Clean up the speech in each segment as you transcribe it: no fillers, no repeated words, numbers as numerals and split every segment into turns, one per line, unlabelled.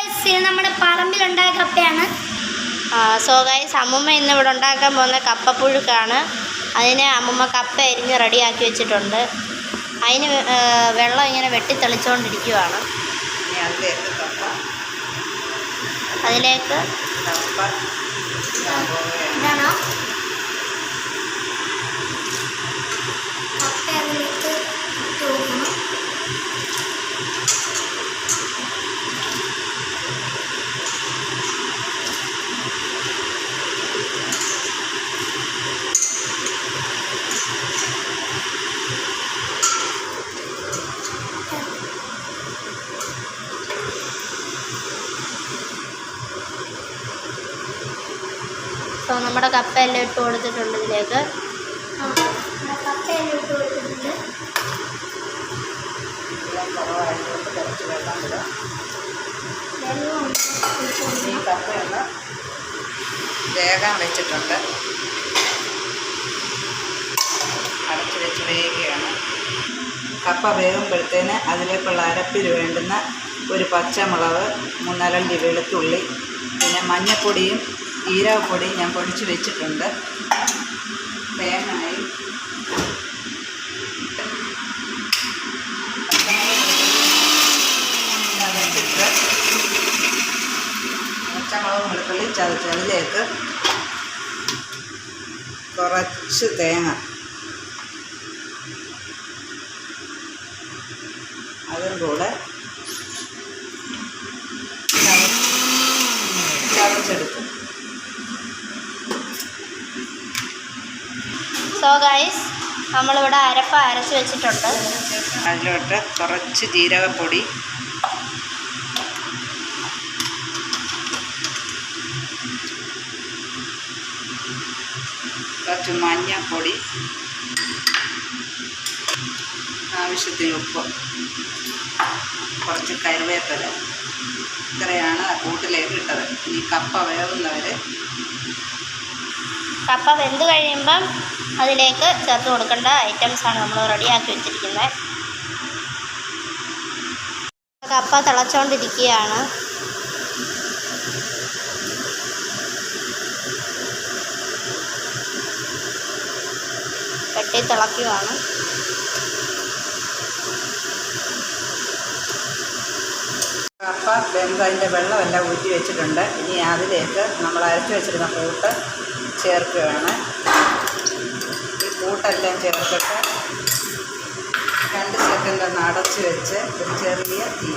Guys നമ്മുടെ പറമ്പിലുണ്ടായ കപ്പയാണ്.
So guys അമ്മുമ്മ ഇന്ന് ഇവിടെ ഉണ്ടാക്കാൻ പോകുന്ന കപ്പപ്പുഴുക്കാണ്. അതിന് അമ്മുമ്മ കപ്പ അരിഞ്ഞ് റെഡിയാക്കി വെച്ചിട്ടുണ്ട്. അതിന് വെള്ളം ഇങ്ങനെ വെട്ടിത്തെളിച്ചുകൊണ്ടിരിക്കുകയാണ്. അതിലേക്ക്
ഇതാണോ കപ്പ അതിലേക്ക് ഇട്ട് കൊടുക്കണം.
സോ നമ്മുടെ കപ്പ എല്ലാം ഇട്ട് കൊടുത്തിട്ടുണ്ട്. ഇതിലേക്ക്
കപ്പ എല്ലാം ഇട്ട് കൊടുത്തിട്ടുണ്ട്.
ഈ കപ്പയൊന്ന് വേഗം വെച്ചിട്ടുണ്ട്. അടച്ചു വെച്ച് വേഗയാണ്. കപ്പ വേകുമ്പോഴത്തേന് അതിലേക്കുള്ള അരപ്പിന് വേണ്ടുന്ന ഒരു പച്ചമുളക്, 3-4 വെളുത്തുള്ളി, പിന്നെ മഞ്ഞൾപ്പൊടിയും ജീരകപ്പൊടിയും ഞാൻ പൊടിച്ച് വെച്ചിട്ടുണ്ട്. തേങ്ങയും പച്ചമുളകും വെളുത്തുള്ളി ചതച്ച് അതിലേക്ക് കുറച്ച് തേങ്ങ, അതും കൂടെ ചതച്ചെടുക്കും.
സോ ഗൈസ് നമ്മളിവിടെ അരപ്പ് അരച്ച് വെച്ചിട്ടുണ്ട്.
അതിലോട്ട് കുറച്ച് ജീരകപ്പൊടി, കുറച്ച് മഞ്ഞൾപ്പൊടി, ആവശ്യത്തിന് ഉപ്പ്, കുറച്ച് കറിവേപ്പില, ഇത്രയാണ് കൂട്ടിലേക്ക് ഇട്ടത്. ഈ കപ്പ വേവുന്നവർ
കപ്പ വെന്ത് കഴിയുമ്പം അതിലേക്ക് ചേർത്ത് കൊടുക്കേണ്ട ഐറ്റംസാണ് നമ്മൾ റെഡിയാക്കി വെച്ചിരിക്കുന്നത്. കപ്പ തിളച്ചുകൊണ്ടിരിക്കുകയാണ്. വെട്ടി തിളയ്ക്കുകയാണ്.
കപ്പ വെന്ത് അതിൻ്റെ വെള്ളമെല്ലാം ഊറ്റി വെച്ചിട്ടുണ്ട്. ഇനി അതിലേക്ക് നമ്മൾ അരച്ച് വെച്ചിരുന്ന കൂട്ട് ചേർക്കുകയാണ്. ഈ കൂട്ടെല്ലാം ചേർത്തിട്ട് 2 സെക്കൻഡ് ഒന്ന് അടച്ച് വെച്ച് ഒരു ചെറിയ തീ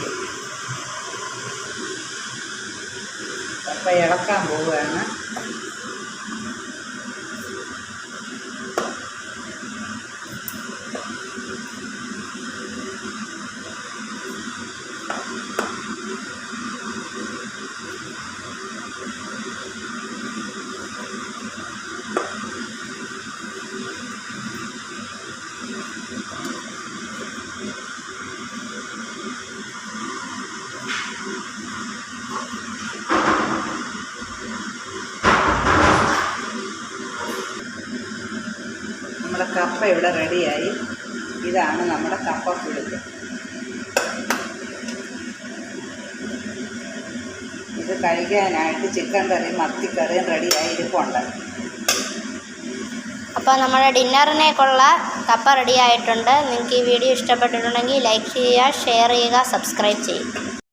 കപ്പ ഇളക്കാൻ പോവുകയാണ്. നമ്മുടെ കപ്പ ഇവിടെ റെഡിയായി. ഇതാണ് നമ്മുടെ കപ്പപ്പുഴുക്ക്. ഇത് കഴിക്കാനായിട്ട് ചിക്കൻ കറിയും മത്തിക്കറിയും റെഡിയായി ഇരിപ്പുണ്ട്.
അപ്പോൾ നമ്മുടെ ഡിന്നറിനേക്കുള്ള കപ്പ റെഡി ആയിട്ടുണ്ട്. നിങ്ങൾക്ക് ഈ വീഡിയോ ഇഷ്ടപ്പെട്ടിട്ടുണ്ടെങ്കിൽ ലൈക്ക് ചെയ്യുക, ഷെയർ ചെയ്യുക, സബ്സ്ക്രൈബ് ചെയ്യുക.